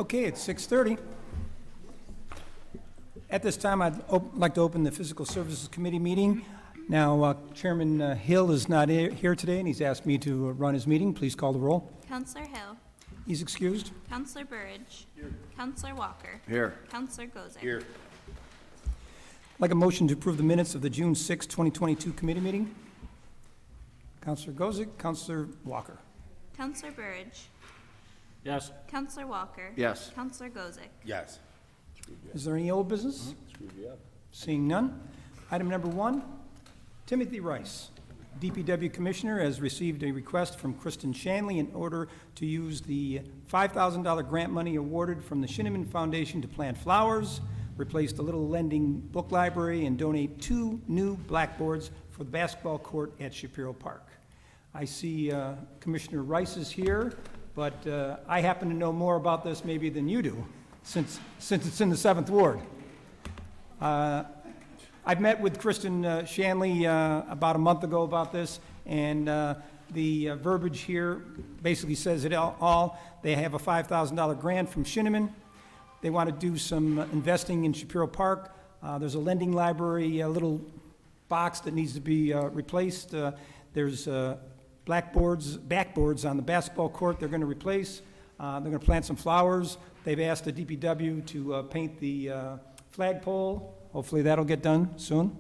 Okay, it's 6:30. At this time, I'd like to open the Physical Services Committee meeting. Now, Chairman Hill is not here today, and he's asked me to run his meeting. Please call the roll. Counselor Hill. He's excused. Counselor Burridge. Here. Counselor Walker. Here. Counselor Gozick. Here. I'd like a motion to approve the minutes of the June 6, 2022 committee meeting. Counselor Gozick, Counselor Walker. Counselor Burridge. Yes. Counselor Walker. Yes. Counselor Gozick. Yes. Is there any old business? Seeing none. Item number 1, Timothy Rice, DPW Commissioner, has received a request from Kristen Shanley in order to use the $5,000 grant money awarded from the Shinneman Foundation to plant flowers, replace the Little Lending Book Library, and donate 2 new blackboards for the basketball court at Shapiro Park. I see Commissioner Rice is here, but I happen to know more about this maybe than you do, since it's in the 7th Ward. I've met with Kristen Shanley about a month ago about this, and the verbiage here basically says it all. They have a $5,000 grant from Shinneman. They want to do some investing in Shapiro Park. There's a lending library, a little box that needs to be replaced. There's backboards on the basketball court they're going to replace. They're going to plant some flowers. They've asked the DPW to paint the flagpole. Hopefully that'll get done soon.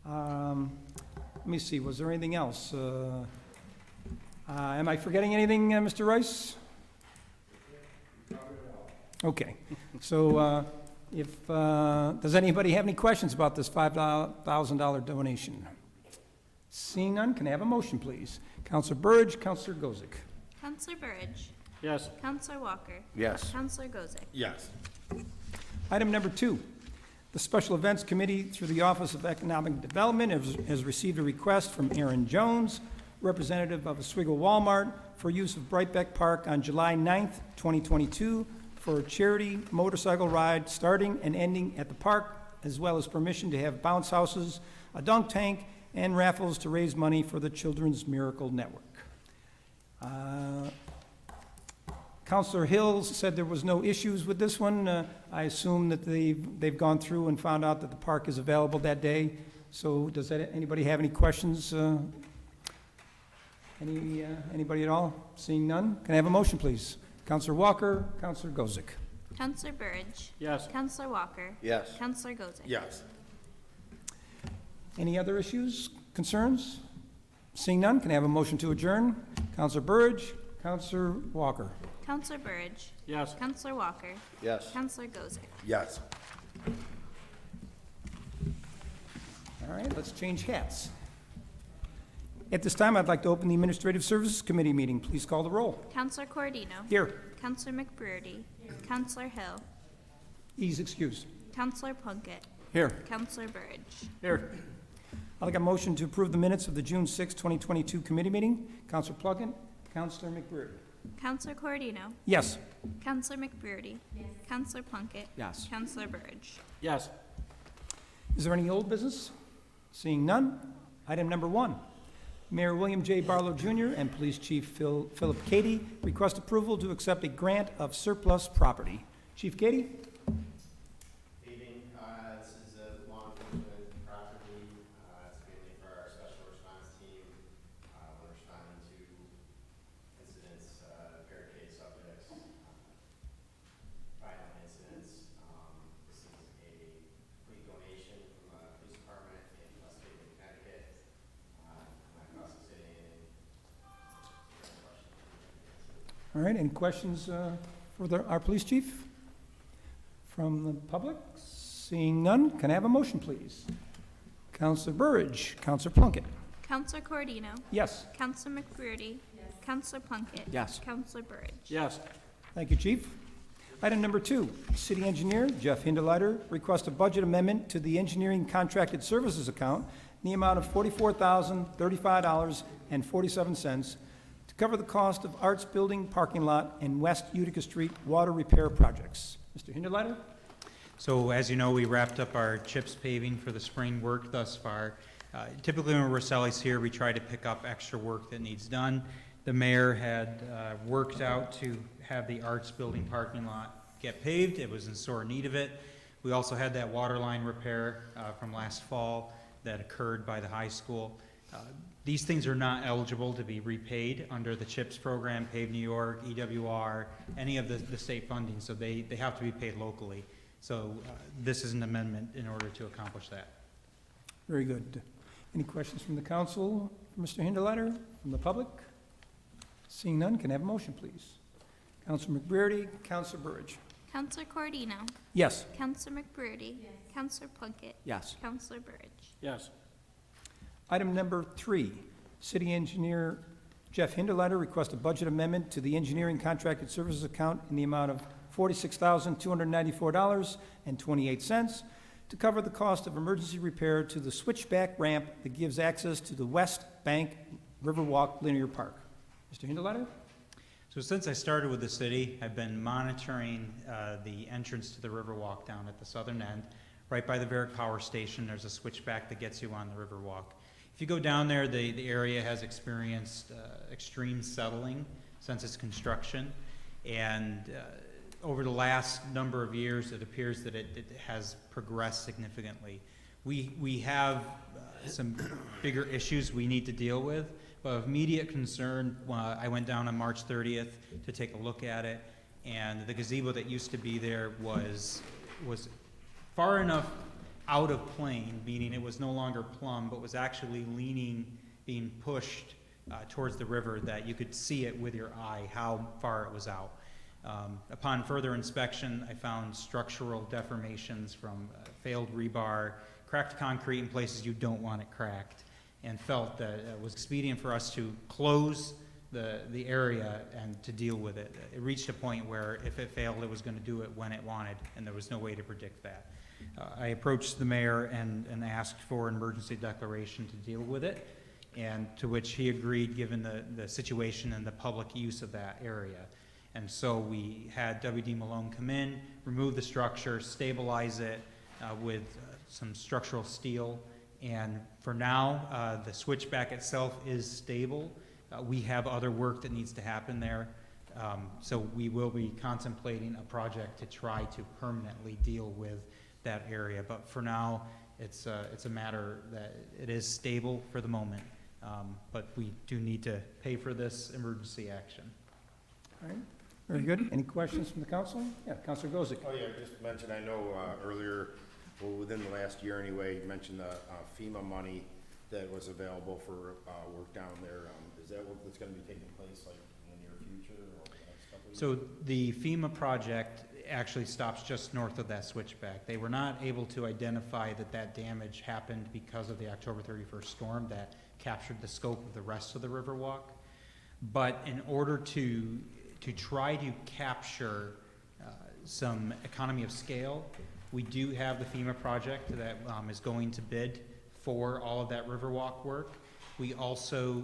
Let me see, was there anything else? Am I forgetting anything, Mr. Rice? Okay, so does anybody have any questions about this $5,000 donation? Seeing none, can I have a motion, please? Counselor Burridge, Counselor Gozick. Counselor Burridge. Yes. Counselor Walker. Yes. Counselor Gozick. Yes. Item number 2, the Special Events Committee, through the Office of Economic Development, has received a request from Aaron Jones, representative of Oswego Walmart, for use of Brightbeck Park on July 9th, 2022, for a charity motorcycle ride starting and ending at the park, as well as permission to have bounce houses, a dunk tank, and raffles to raise money for the Children's Miracle Network. Counselor Hill said there was no issues with this one. I assume that they've gone through and found out that the park is available that day. So does anybody have any questions? Anybody at all? Seeing none, can I have a motion, please? Counselor Walker, Counselor Gozick. Counselor Burridge. Yes. Counselor Walker. Yes. Counselor Gozick. Yes. Any other issues, concerns? Seeing none, can I have a motion to adjourn? Counselor Burridge, Counselor Walker. Counselor Burridge. Yes. Counselor Walker. Yes. Counselor Gozick. Yes. All right, let's change hats. At this time, I'd like to open the Administrative Services Committee meeting. Please call the roll. Counselor Cordino. Here. Counselor McBrearty. Counselor Hill. He's excused. Counselor Plunkett. Here. Counselor Burridge. Here. I'd like a motion to approve the minutes of the June 6, 2022 committee meeting. Counselor Plunkett, Counselor McBrearty. Counselor Cordino. Yes. Counselor McBrearty. Yes. Counselor Plunkett. Yes. Counselor Burridge. Yes. Is there any old business? Seeing none. Item number 1. Mayor William J. Barlow Jr. and Police Chief Philip Cady request approval to accept a grant of surplus property. Chief Cady? Evening. This is a law enforcement property. It's mainly for our special response team when responding to incidents, barricade subjects, violent incidents. This is a complete donation from the police department in West Haven, Connecticut. My cost is sitting in. All right, any questions for our police chief? From the public? Seeing none, can I have a motion, please? Counselor Burridge, Counselor Plunkett. Counselor Cordino. Yes. Counselor McBrearty. Yes. Counselor Plunkett. Yes. Counselor Burridge. Yes. Thank you, Chief. Item number 2, City Engineer Jeff Hindeleiter requests a budget amendment to the engineering contracted services account in the amount of $44,035.47 to cover the cost of Arts Building parking lot and West Utica Street water repair projects. Mr. Hindeleiter? So as you know, we wrapped up our CHIPS paving for the spring work thus far. Typically when Rosselli's here, we try to pick up extra work that needs done. The mayor had worked out to have the Arts Building parking lot get paved. It was in sore need of it. We also had that water line repair from last fall that occurred by the high school. These things are not eligible to be repaid under the CHIPS program, Pave New York, EWR, any of the state funding, so they have to be paid locally. So this is an amendment in order to accomplish that. Very good. Any questions from the council for Mr. Hindeleiter, from the public? Seeing none, can I have a motion, please? Councilor McBrearty, Councilor Burridge. Counselor Coردino. Yes. Counselor McBrearty. Counselor Plunkett. Yes. Counselor Burridge. Yes. Item number 3, City Engineer Jeff Hindeleiter requests a budget amendment to the engineering contracted services account in the amount of $46,294.28 to cover the cost of emergency repair to the switchback ramp that gives access to the West Bank Riverwalk Linear Park. Mr. Hindeleiter? So since I started with the city, I've been monitoring the entrance to the Riverwalk down at the southern end. Right by the Varick Power Station, there's a switchback that gets you on the Riverwalk. If you go down there, the area has experienced extreme settling since its construction. And over the last number of years, it appears that it has progressed significantly. We have some bigger issues we need to deal with, but of immediate concern, I went down on March 30th to take a look at it, and the gazebo that used to be there was far enough out of plane, meaning it was no longer plumb, but was actually leaning, being pushed towards the river, that you could see it with your eye how far it was out. Upon further inspection, I found structural deformations from failed rebar, cracked concrete in places you don't want it cracked, and felt that it was expedient for us to close the area and to deal with it. It reached a point where if it failed, it was going to do it when it wanted, and there was no way to predict that. I approached the mayor and asked for an emergency declaration to deal with it, and to which he agreed given the situation and the public use of that area. And so we had W.D. Malone come in, remove the structure, stabilize it with some structural steel, and for now, the switchback itself is stable. We have other work that needs to happen there, so we will be contemplating a project to try to permanently deal with that area. But for now, it's a matter that it is stable for the moment, but we do need to pay for this emergency action. All right, very good. Any questions from the council? Yeah, Councilor Gozick. Oh, yeah, just to mention, I know earlier, well, within the last year anyway, you mentioned the FEMA money that was available for work down there. Is that work that's gonna be taking place like in the near future or the next couple of years? So the FEMA project actually stops just north of that switchback. They were not able to identify that damage happened because of the October 31st storm that captured the scope of the rest of the Riverwalk. But in order to try to capture some economy of scale, we do have the FEMA project that is going to bid for all of that Riverwalk work. We also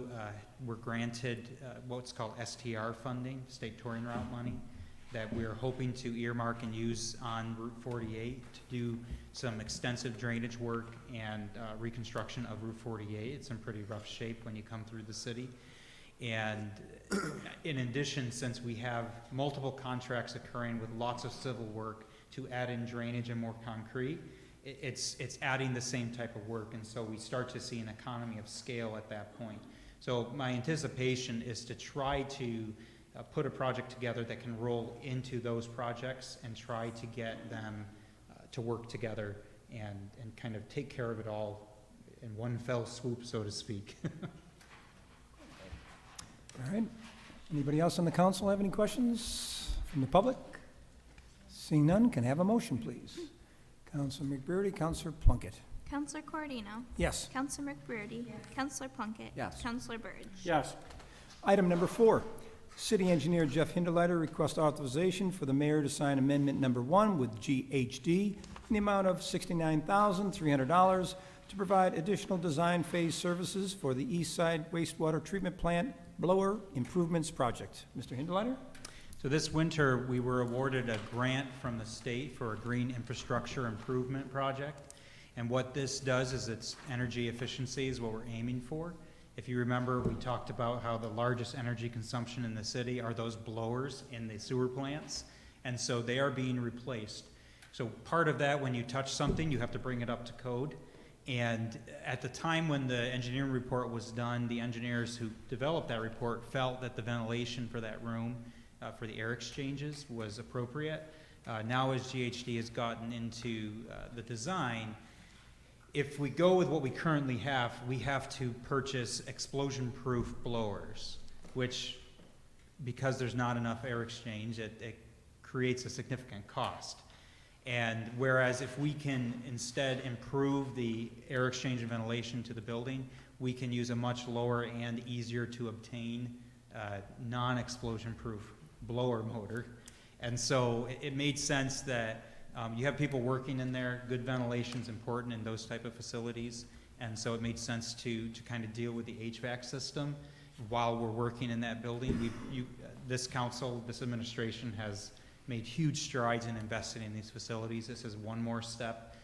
were granted what's called STR funding, State Touring Route money, that we're hoping to earmark and use on Route 48 to do some extensive drainage work and reconstruction of Route 48. It's in pretty rough shape when you come through the city. And in addition, since we have multiple contracts occurring with lots of civil work to add in drainage and more concrete, it's adding the same type of work, and so we start to see an economy of scale at that point. So my anticipation is to try to put a project together that can roll into those projects and try to get them to work together and kind of take care of it all in one fell swoop, so to speak. All right. Anybody else on the council have any questions from the public? Seeing none, can I have a motion, please? Councilor McBrearty, Councilor Plunkett. Counselor Coردino. Yes. Counselor McBrearty. Counselor Plunkett. Yes. Counselor Burridge. Yes. Item number 4, City Engineer Jeff Hindeleiter requests authorization for the mayor to sign Amendment Number 1 with GHD in the amount of $69,300 to provide additional design phase services for the East Side Wastewater Treatment Plant Blower Improvements Project. Mr. Hindeleiter? So this winter, we were awarded a grant from the state for a green infrastructure improvement project. And what this does is it's energy efficiency is what we're aiming for. If you remember, we talked about how the largest energy consumption in the city are those blowers in the sewer plants, and so they are being replaced. So part of that, when you touch something, you have to bring it up to code. And at the time when the engineering report was done, the engineers who developed that report felt that the ventilation for that room, for the air exchanges, was appropriate. Now as GHD has gotten into the design, if we go with what we currently have, we have to purchase explosion-proof blowers, which, because there's not enough air exchange, it creates a significant cost. And whereas if we can instead improve the air exchange and ventilation to the building, we can use a much lower and easier to obtain non-explosion proof blower motor. And so it made sense that you have people working in there. Good ventilation is important in those type of facilities. And so it made sense to kind of deal with the HVAC system while we're working in that building. This council, this administration has made huge strides in investing in these facilities. This is one more step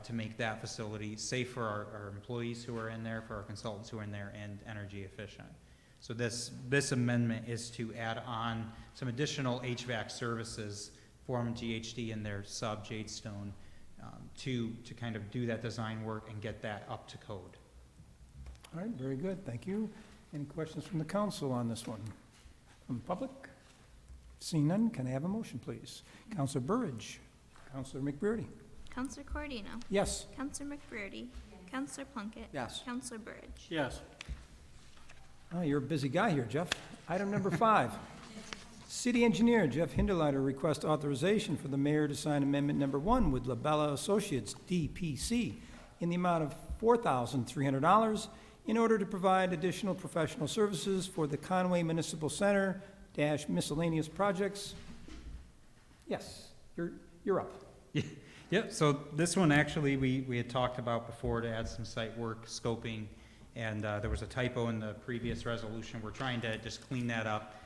to make that facility safe for our employees who are in there, for our consultants who are in there, and energy efficient. So this amendment is to add on some additional HVAC services from GHD and their sub Jadestone to kind of do that design work and get that up to code. All right, very good, thank you. Any questions from the council on this one? From the public? Seeing none, can I have a motion, please? Counselor Burridge. Counselor McBurney. Counselor Cordino. Yes. Counselor McBurney. Counselor Plunkett. Yes. Counselor Burridge. Yes. Oh, you're a busy guy here, Jeff. Item number 5. City Engineer Jeff Hinderleiter requests authorization for the mayor to sign Amendment Number 1 with Labella Associates, DPC, in the amount of $4,300 in order to provide additional professional services for the Conway Municipal Center - miscellaneous projects. Yes, you're up. Yep, so this one actually we had talked about before to add some site work scoping, and there was a typo in the previous resolution. We're trying to just clean that up,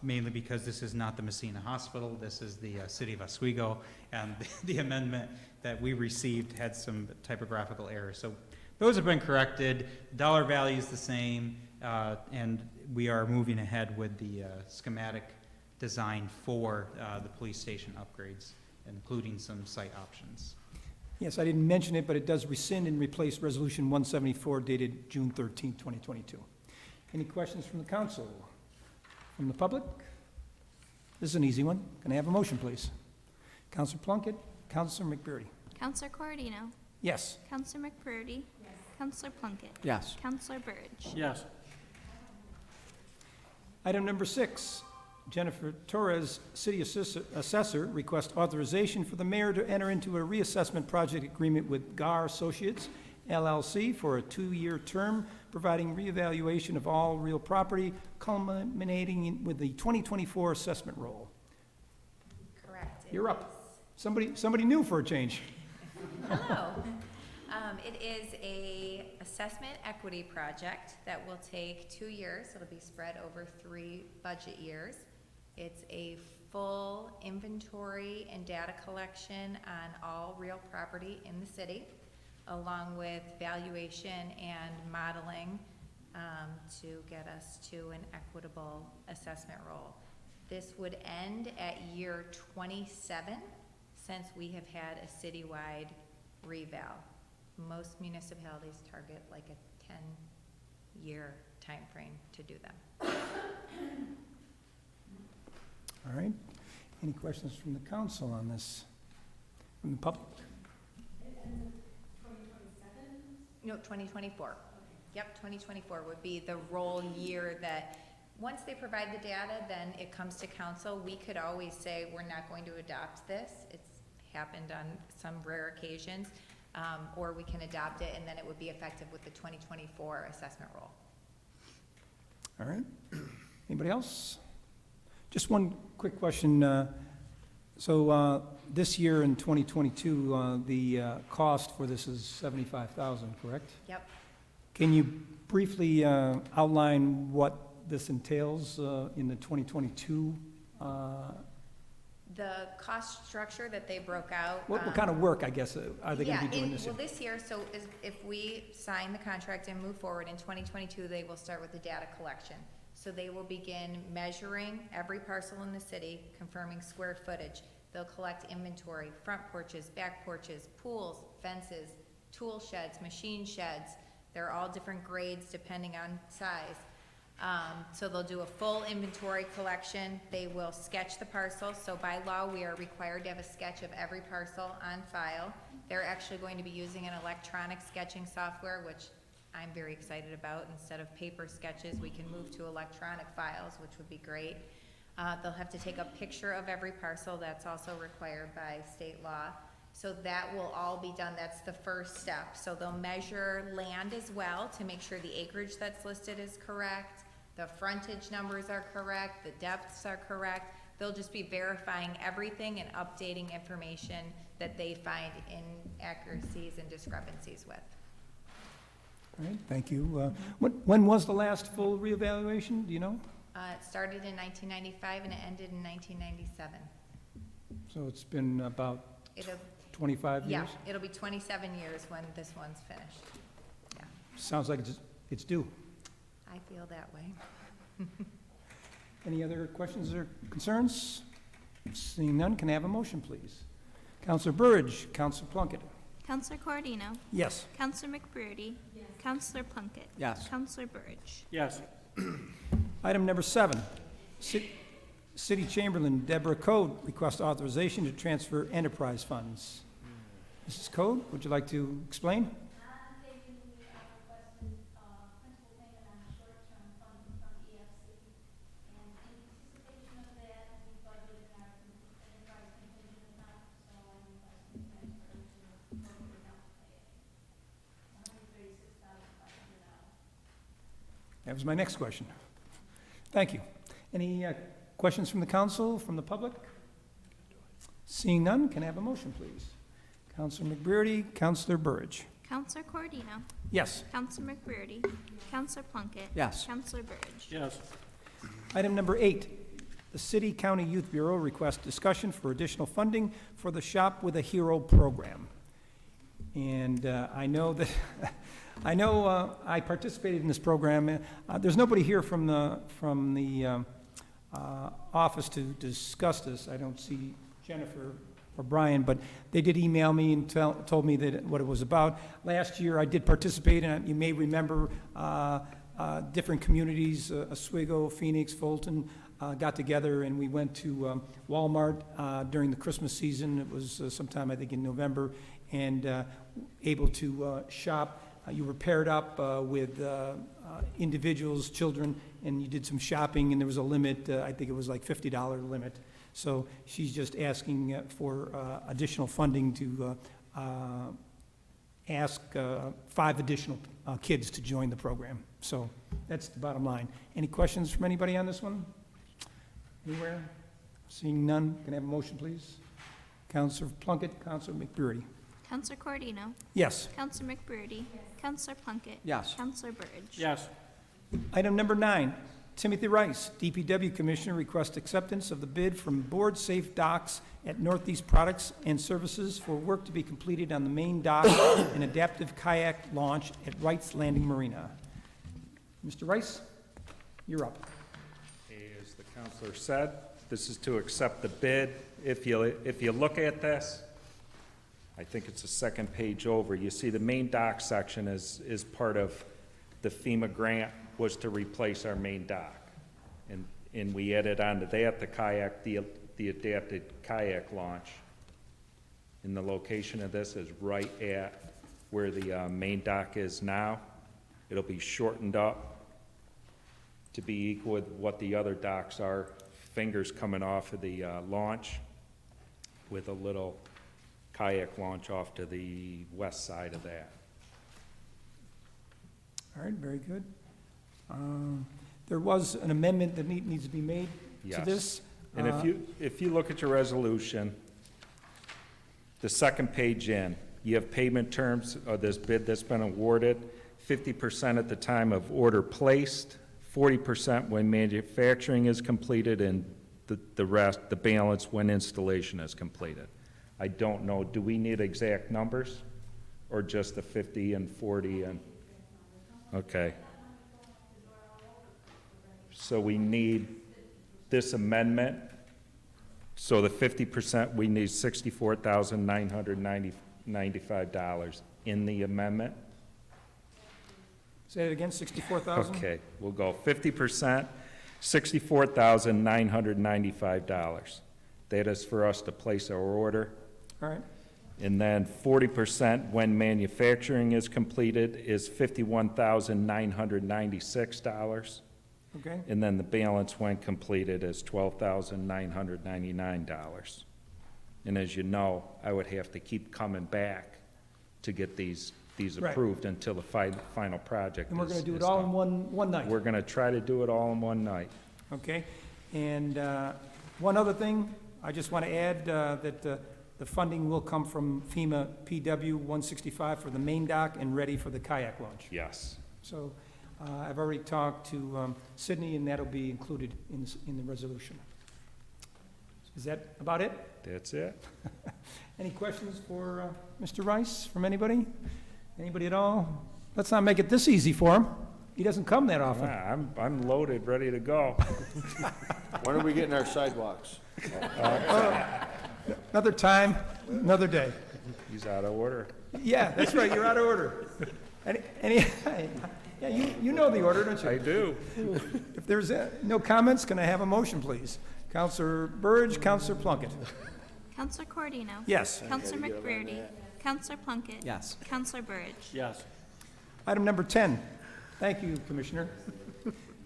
mainly because this is not the Messina Hospital, this is the city of Oswego, and the amendment that we received had some typographical errors. So those have been corrected, dollar value is the same, and we are moving ahead with the schematic design for the police station upgrades, including some site options. Yes, I didn't mention it, but it does rescind and replace Resolution 174 dated June 13, 2022. Any questions from the council? From the public? This is an easy one. Can I have a motion, please? Counselor Plunkett, Counselor McBurney. Counselor Coردino. Yes. Counselor McBurney. Yes. Counselor Plunkett. Yes. Counselor Burridge. Yes. Item number 6, Jennifer Torres, City Assessor, requests authorization for the mayor to enter into a reassessment project agreement with GAR Associates, LLC, for a 2-year term, providing reevaluation of all real property, culminating with the 2024 assessment roll. Correct. You're up. Somebody new for a change. Hello. It is a assessment equity project that will take 2 years. It'll be spread over 3 budget years. It's a full inventory and data collection on all real property in the city, along with valuation and modeling to get us to an equitable assessment roll. This would end at year 27, since we have had a citywide reval. Most municipalities target like a 10-year time frame to do them. All right. Any questions from the council on this? From the public? No, 2024. Yep, 2024 would be the roll year that, once they provide the data, then it comes to council. We could always say, we're not going to adopt this. It's happened on some rare occasions. Or we can adopt it, and then it would be effective with the 2024 assessment roll. All right. Anybody else? Just one quick question. So this year in 2022, the cost for this is $75,000, correct? Yep. Can you briefly outline what this entails in the 2022 The cost structure that they broke out. What kind of work, I guess, are they going to be doing Yeah, this well, year? this year, so if we sign the contract and move forward, in 2022, they will start with the data collection. So they will begin measuring every parcel in the city, confirming square footage. They'll collect inventory, front porches, back porches, pools, fences, tool sheds, machine sheds. They're all different grades depending on size. So they'll do a full inventory collection. They will sketch the parcel. So by law, we are required to have a sketch of every parcel on file. They're actually going to be using an electronic sketching software, which I'm very excited about. Instead of paper sketches, we can move to electronic files, which would be great. They'll have to take a picture of every parcel. That's also required by state law. So that will all be done. That's the first step. So they'll measure land as well to make sure the acreage that's listed is correct, the frontage numbers are correct, the depths are correct. They'll just be verifying everything and updating information that they find inaccuracies and discrepancies with. All right, thank you. When was the last full reevaluation, do you know? It started in 1995 and it ended in 1997. So it's been about It'll, 25 yeah, years? it'll be 27 years when this one's finished. Yeah, Sounds like it's due. I feel that way. Any other questions or concerns? Seeing none, can I have a motion, please? Counselor Burridge, Counselor Plunkett. Counselor Coordino. Yes. Counselor McBroody. Yes. Counselor Plunkett. Yes. Counselor Burridge. Yes. Item number 7, City Chamberlain Deborah Code requests authorization to transfer enterprise funds. Mrs. Code, would you like to explain? Taking the requested principal payment on short-term funding from EFC. And in anticipation of that, we budgeted our enterprise contingent account, so I'm requesting transfer to appropriate account to pay it. $136,500. That was my next question. Thank you. Any questions from the council, from the public? Seeing none, can I have a motion, please? Counselor McBroody, Counselor Burridge. Counselor Coordino. Yes. Counselor McBroody. Counselor Plunkett. Yes. Counselor Burridge. Yes. Item number 8, the City County Youth Bureau requests discussion for additional funding for the Shop with a Hero program. And I know that, I participated in this program. There's nobody here from the office to discuss this. I don't see Jennifer or Brian, but they did email me and told me that what it was about. Last year, I did participate, and you may remember different communities, Oswego, Phoenix, Fulton, got together, and we went to Walmart during the Christmas season. It was sometime, I think, in November, and able to shop. You were paired up with individuals, children, and you did some shopping, and there was a limit. I think it was like $50 limit. So she's just asking for additional funding to ask 5 additional kids to join the program. So that's the bottom line. Any questions from anybody on this one? Anywhere? Seeing none, can I have a motion, please? Counselor Plunkett, Counselor McBroody. Counselor Coordino. Yes. Counselor McBroody. Counselor Plunkett. Yes. Counselor Burridge. Yes. Item number 9, Timothy Rice, DPW Commissioner, requests acceptance of the bid from Board Safe Docks at Northeast Products and Services for work to be completed on the main dock and adaptive kayak launch at Wright's Landing Marina. Mr. Rice, you're up. As the counselor said, this is to accept the bid. If you look at this, I think it's the second page over, you see the main dock section is part of the FEMA grant was to replace our main dock. And we added onto that the kayak, the adapted kayak launch. And the location of this is right at where the main dock is now. It'll be shortened up to be equal with what the other docks are. Fingers coming off of the launch with a little kayak launch off to the west side of that. All right, very good. There was an amendment that needs to be made to Yes. this. And if you look at your resolution, the second page in, you have payment terms of this bid that's been awarded, 50% at the time of order placed, 40% when manufacturing is completed, and the rest, the balance when installation is completed. I don't know, do we need exact numbers? Or just the 50 and 40 and, okay. So we need this amendment, so the 50%, we need $64,995 in the amendment? Say it again, 64,000? Okay, we'll go 50%, $64,995. That is for us to place our order. All right, And then 40% when manufacturing is completed is $51,996. okay. And then the balance when completed is $12,999. And as you know, I would have to keep coming back to get these Right. approved until the final project And we're going is to do it is all done. in one night? We're going to try to do it all in one night. Okay, and one other thing, I just want to add that the funding will come from FEMA PW 165 for the main dock and ready for the kayak launch. Yes. So I've already talked to Sydney, and that'll be included in the resolution. Is that about it? That's it. Any questions for Mr. Rice from anybody? Anybody at all? Let's not make it this easy for him. He doesn't come that often. I'm loaded, ready to go. When are we getting our sidewalks? Another time, another day. He's out of order. Yeah, that's right, you're out of order. Yeah, you know the order, don't you? I do. If there's no comments, can I have a motion, please? Counselor Burge, Counselor Plunkett. Counselor Cordino? Yes. Counselor McBurdy? Counselor Plunkett? Yes. Counselor Burge? Yes. Item number 10. Thank you, Commissioner.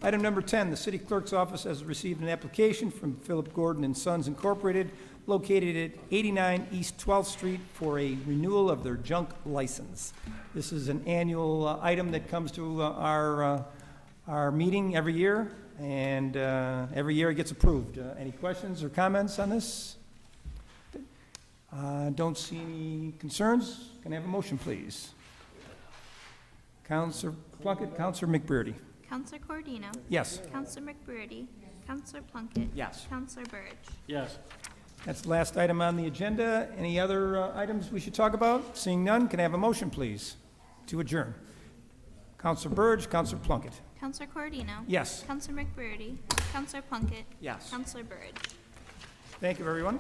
Item number 10, the city clerk's office has received an application from Philip Gordon and Sons Incorporated, located at 89 East 12th Street, for a renewal of their junk license. This is an annual item that comes to our meeting every year, and every year it gets approved. Any questions or comments on this? Don't see any concerns. Can I have a motion, please? Counselor Plunkett, Counselor McBurdy. Counselor Cordino? Yes, Counselor McBurdy? Counselor Plunkett? Yes. Counselor Burge? Yes. that's the last item on the agenda. Any other items we should talk about? Seeing none, can I have a motion, please, to adjourn? Counselor Burge, Counselor Plunkett. Counselor Cordino? Yes, Counselor McBurdy? Counselor Plunkett? Yes. Counselor Burge? thank you, everyone.